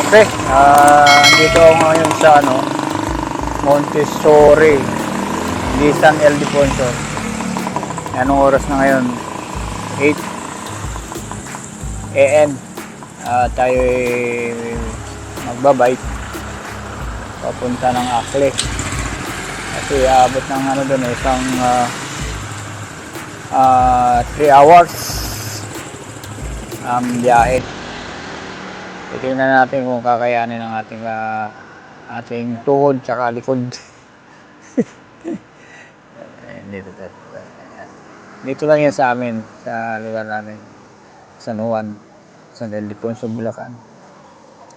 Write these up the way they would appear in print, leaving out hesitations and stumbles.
Okay, dito ako ngayon sa Montessori, Lisan El Diponso. Anong oras na ngayon? 8 AM. Tayo magbabike papunta ng Akle. Kasi aabot ng doon isang 3 hours biyahe. Titingnan natin kung kakayanin ng ating tuhod tsaka likod. Dito lang yan sa amin, sa lugar namin, San Juan, San Ildefonso, Bulacan.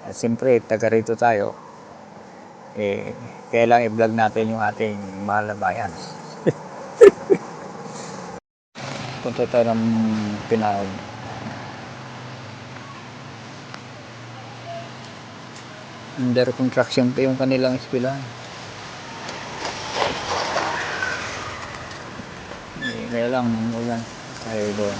At siyempre, taga rito tayo. Kailangan i-vlog natin yung ating mahal na bayan. Punta tayo ng Pinahod. Under construction pa yung kanilang eskwelahan. Ngayon lang ulan tayo doon.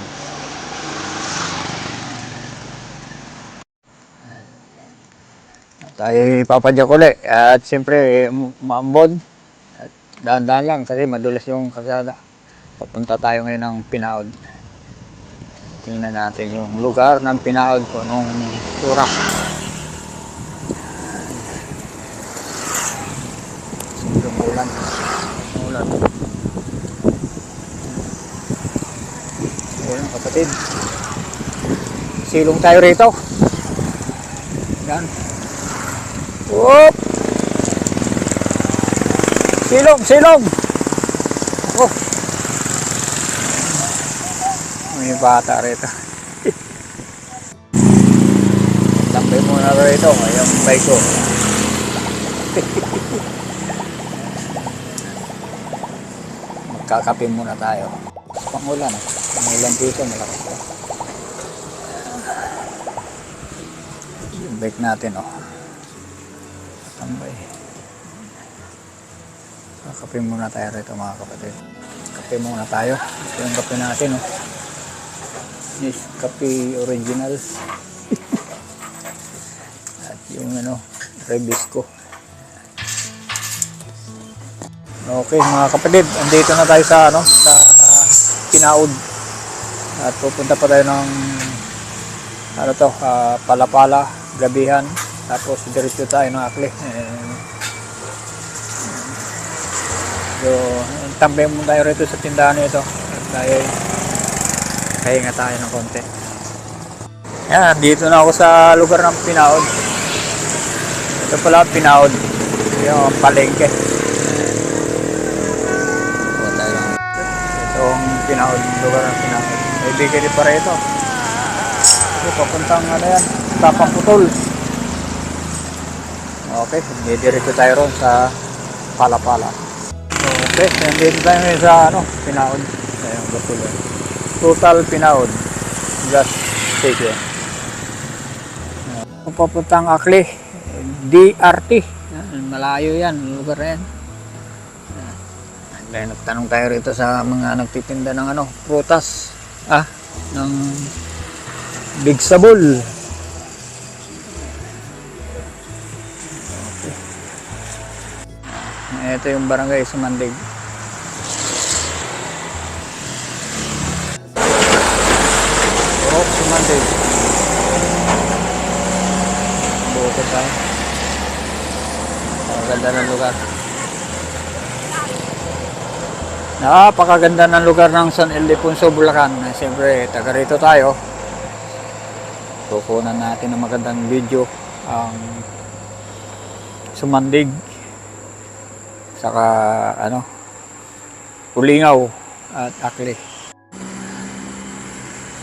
Tayo ipapadyak ulit at siyempre maambon at dahan-dahan lang kasi madulas yung kalsada. Papunta tayo ngayon ng Pinahod. Tingnan natin yung lugar ng Pinahod ko nung tura. Ulan. Ulan kapatid. Silong tayo rito. Yan. Whoop! Silong! Oh. May bata rito. Tambay muna rito. Yung bike ko. Magkakape muna tayo. Pangulan. Pangulan dito. Malakas pa. Yung bike natin tambay. Kape muna tayo rito mga kapatid. Kape muna tayo. Ito yung kape natin Yes, kape original. At yung Rebisco. Okay mga kapatid, andito na tayo sa sa Pinahod. At pupunta pa tayo ng Palapala, Gabihan. Tapos diretso tayo ng Akle. So, tambay muna tayo rito sa tindahan nito. Dahil kahinga tayo ng konti. Yan, dito na ako sa lugar ng Pinahod. Ito pala Pinahod. Yung palengke. Itong Pinahod, lugar ng Pinahod. May bigay pa rito. Ito, papuntang Tapang Putol. Okay, diretso tayo ron sa Palapala. Okay, nandito tayo ngayon sa Pinahod. Ayun, Batuloy. Total Pinahod gas station. Papuntang Akle, DRT. Malayo yan, lugar na yan. Dahil nagtanong tayo rito sa mga nagtitinda ng prutas. Ng Big Sabol. Ito yung barangay Sumandig. Sumandig. Buko tayo. Napakaganda ng lugar. Napakaganda ng lugar ng San Ildefonso, Bulacan. Siyempre, taga rito tayo. Kukunan natin ng magandang video ang Sumandig. Saka Ulingaw at Akle.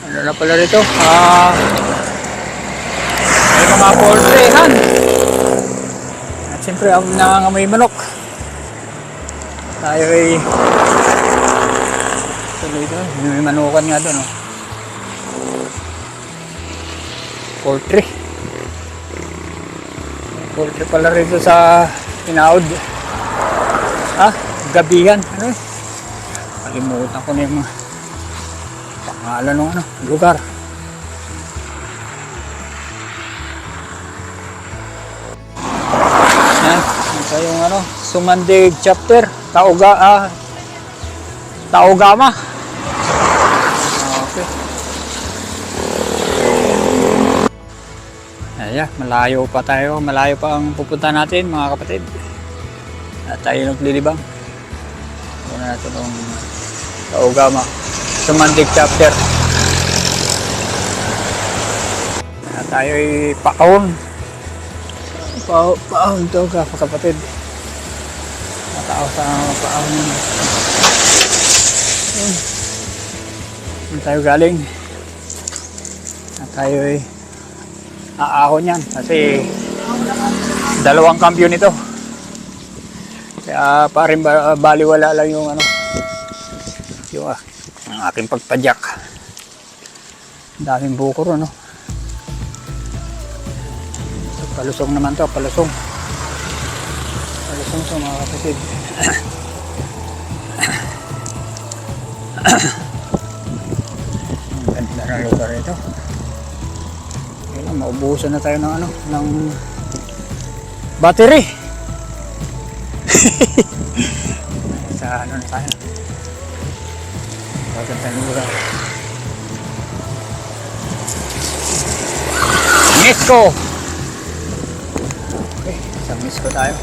Ano na pala rito? May mga poultryhan. At siyempre ang nangangamoy manok. Tayo ay tuloy doon. May manukan nga doon. Poultry. Poultry pala rito sa Pinahod. Gabihan. Kalimutan ko na yung mga pangalan ng lugar. Ito yung ano, Sumandig chapter, Taogama. Okay. Ayan, malayo pa tayo. Malayo pa ang pupunta natin mga kapatid. At tayo naglilibang. Una natin yung Taogama, Sumandig chapter. At tayo ay paon. Paon to kapatid. Matao sa paon. Saan tayo galing? At tayo ay aahon yan kasi dalawang kampiyon ito. Kaya parin baliwala lang yung ano, yung ang aking pagpadyak. Daming bukor ano. So, palusong naman to, palusong to mga kapatid. Ang ganda ng lugar ito. Kailan maubusan na tayo ng ano, ng battery. Sa ano na tayo. Maganda ng lugar. Misco. Okay, sa Misco tayo.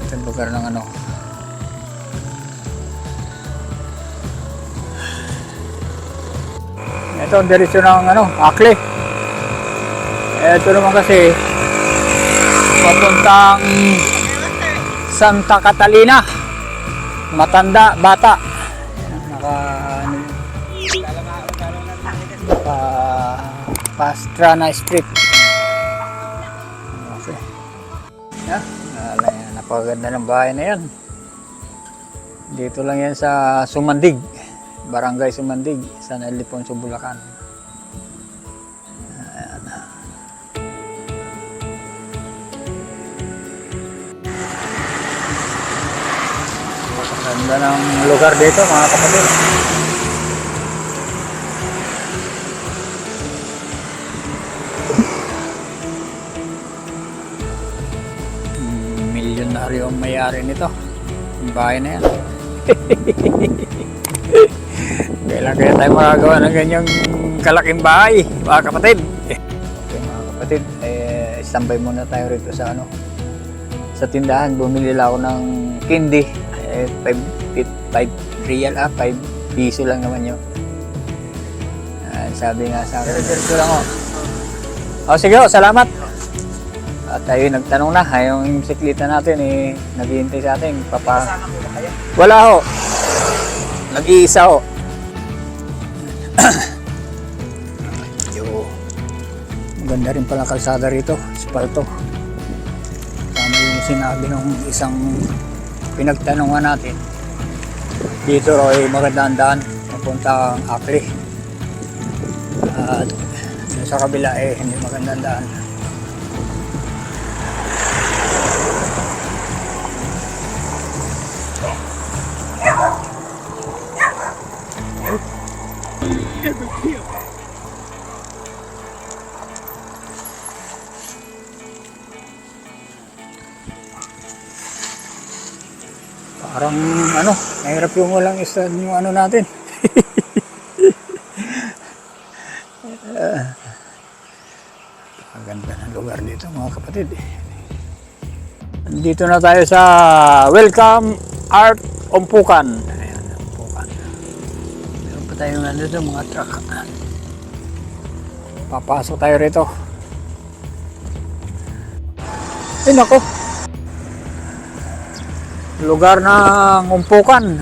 Ito yung lugar ng ano. Ito ang direksyon ng ano, Akli. Ito naman kasi papuntang Santa Catalina. Matanda, bata. Naka Pastrana Street. Okay. Yan. Napakaganda ng bahay na yan. Dito lang yan sa Sumandig. Barangay Sumandig, San Ildefonso, Bulacan. Ayan. Ganda ng lugar dito mga kapatid. Milyonaryo ang may-ari nito. Yung bahay na yan. Kailan kaya tayo makagawa ng ganyang kalaking bahay, mga kapatid. Okay mga kapatid, standby muna tayo rito sa ano, sa tindahan. Bumili lang ako ng candy. 5 real 5 piso lang naman yun. Sabi nga sa akin, dito lang ako. O sige o, salamat. At tayo nagtanong na, yung bisikleta natin naghihintay sa atin. Wala ho. Nag-iisa ho. Maganda rin pala kalsada rito, spalto. Tama yung sinabi ng isang pinagtanungan natin. Dito ay magandang daan papunta ang Akli. At sa kabila hindi magandang daan. Parang ano, mahirap yung walang isa yung ano natin. Ang ganda ng lugar dito mga kapatid. Dito na tayo sa Welcome Art Umpukan. Ayan, Umpukan. Meron pa tayong nandito mga truck. Papasok tayo rito. Ay nako. Lugar ng Umpukan.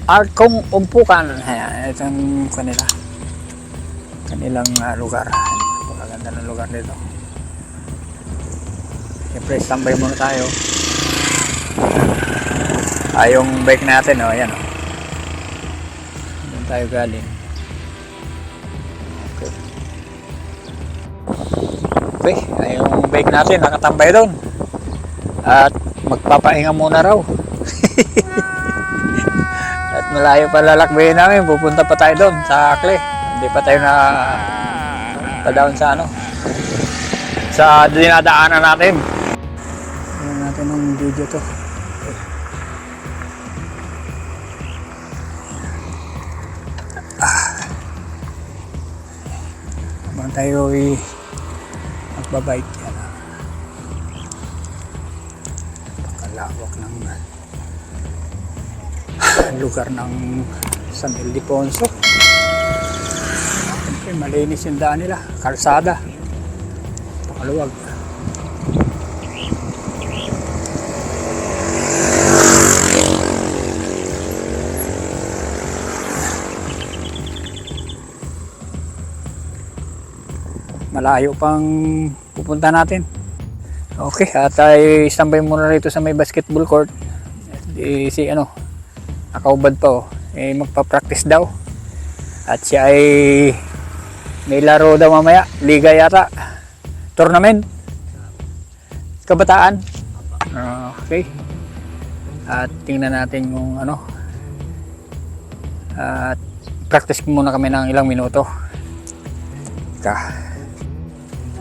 Art kong Umpukan. Ayan, ito yung kanilang lugar. Napakaganda ng lugar dito. Siyempre, standby muna tayo. Yung bike natin, ayan. Doon tayo galing. Okay, yung bike natin, nakatambay doon. At magpapahinga muna raw. At malayo pa lalakbayin namin, pupunta pa tayo doon sa Akle. Hindi pa tayo na pa-down sa ano, sa dinadaanan natin. Tingnan natin ng video to. Habang tayo magbabike yan. Pakalawak ng lugar ng San Ildefonso. Siyempre malinis yung daan nila, kalsada, pakaluwag. Malayo pang pupunta natin. Okay, at ay standby muna rito sa may basketball court. Si ano, nakaubad pa oh, magpa-practice daw. At siya ay may laro daw mamaya, liga yata, tournament, kabataan. Okay, at tingnan natin yung ano, at practice muna kami ng ilang minuto.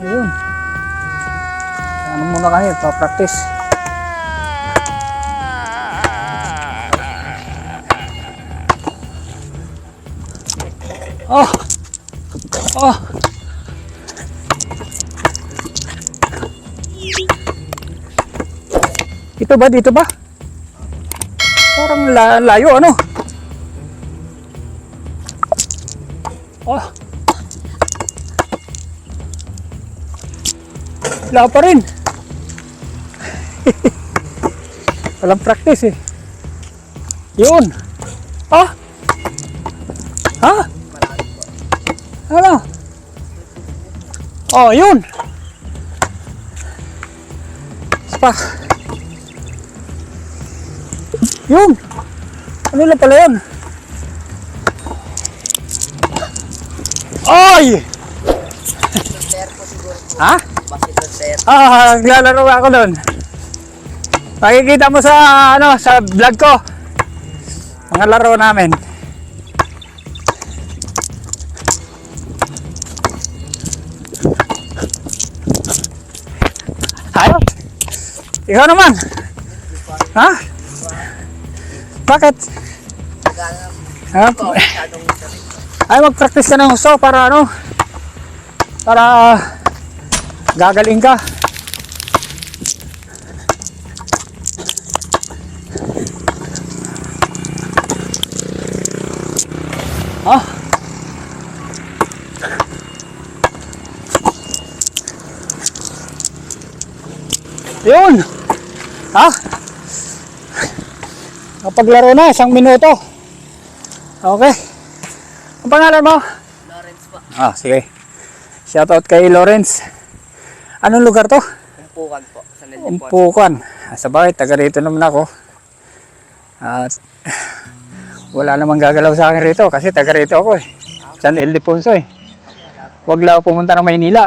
Ayun, ano muna kami, pa-practice. Oh! Oh! Dito ba? Dito ba? Parang layo ano? Oh! Wala pa rin. Walang practice eh. Yun. Ah? Ha? Ano? Oh, yun. Spa. Yun. Ano lang pala yun? Ay! Ha? Naglalaro ako doon. Makikita mo sa ano, sa vlog ko. Mga laro namin. Ayos. Ikaw naman. Ha? Bakit? Ay, mag-practice ka ng gusto para ano? Para gagaling ka. Oh. Yun. Ha? Kapaglaro na, 1 minuto. Okay. Ang pangalan mo? Lawrence po. Ah, sige. Shoutout kay Lawrence. Anong lugar to? Umpukan po. Sa Nilipon. Umpukan. Sa bagay, taga rito naman ako. At wala namang gagalaw sa akin rito kasi taga rito ako eh. San Ildefonso eh. Huwag lang pumunta ng Maynila.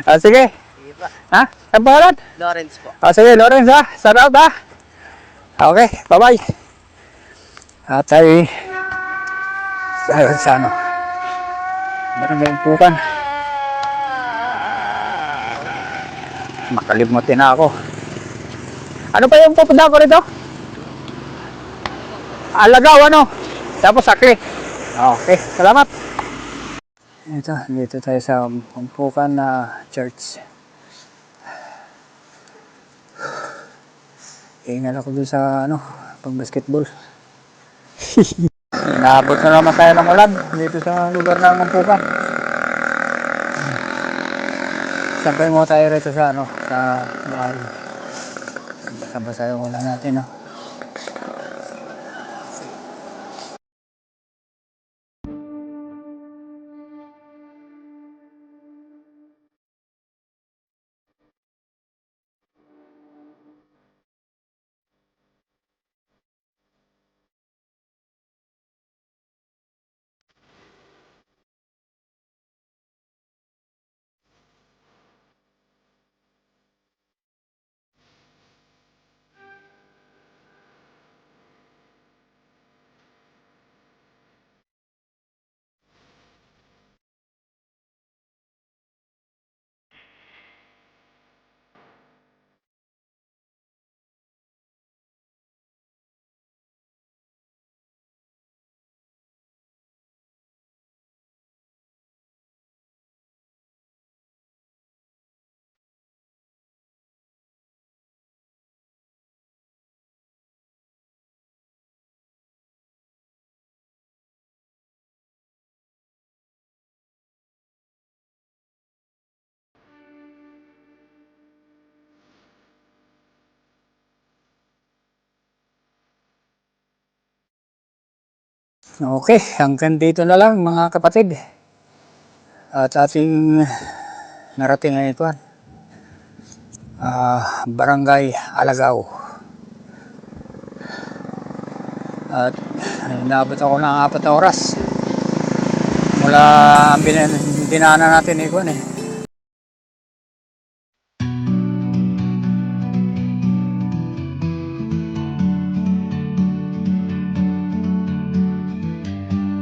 Ah, sige. Sige po. Ha? Ang pangalan? Lawrence po. Ah, sige, Lawrence ha. Shout out ha. Okay, bye-bye. At ay sa ano? Barangay Umpukan. Makalimutin na ako. Ano pa yung pupunta ko rito? Alagaw ano? Tapos Akle. Okay, salamat. Dito tayo sa Umpukan na church. Ingal ako dun sa ano, pang basketball. Naabot na naman tayo ng ulan dito sa lugar ng Umpukan. Sampay mo tayo rito sa ano, sa bahay. Basa-basa yung ulan natin, no? Okay, hanggang dito na lang mga kapatid. At ating narating ngayon ito. Barangay Alagao. At naabot ako ng 4 na oras. Mula dinaanan natin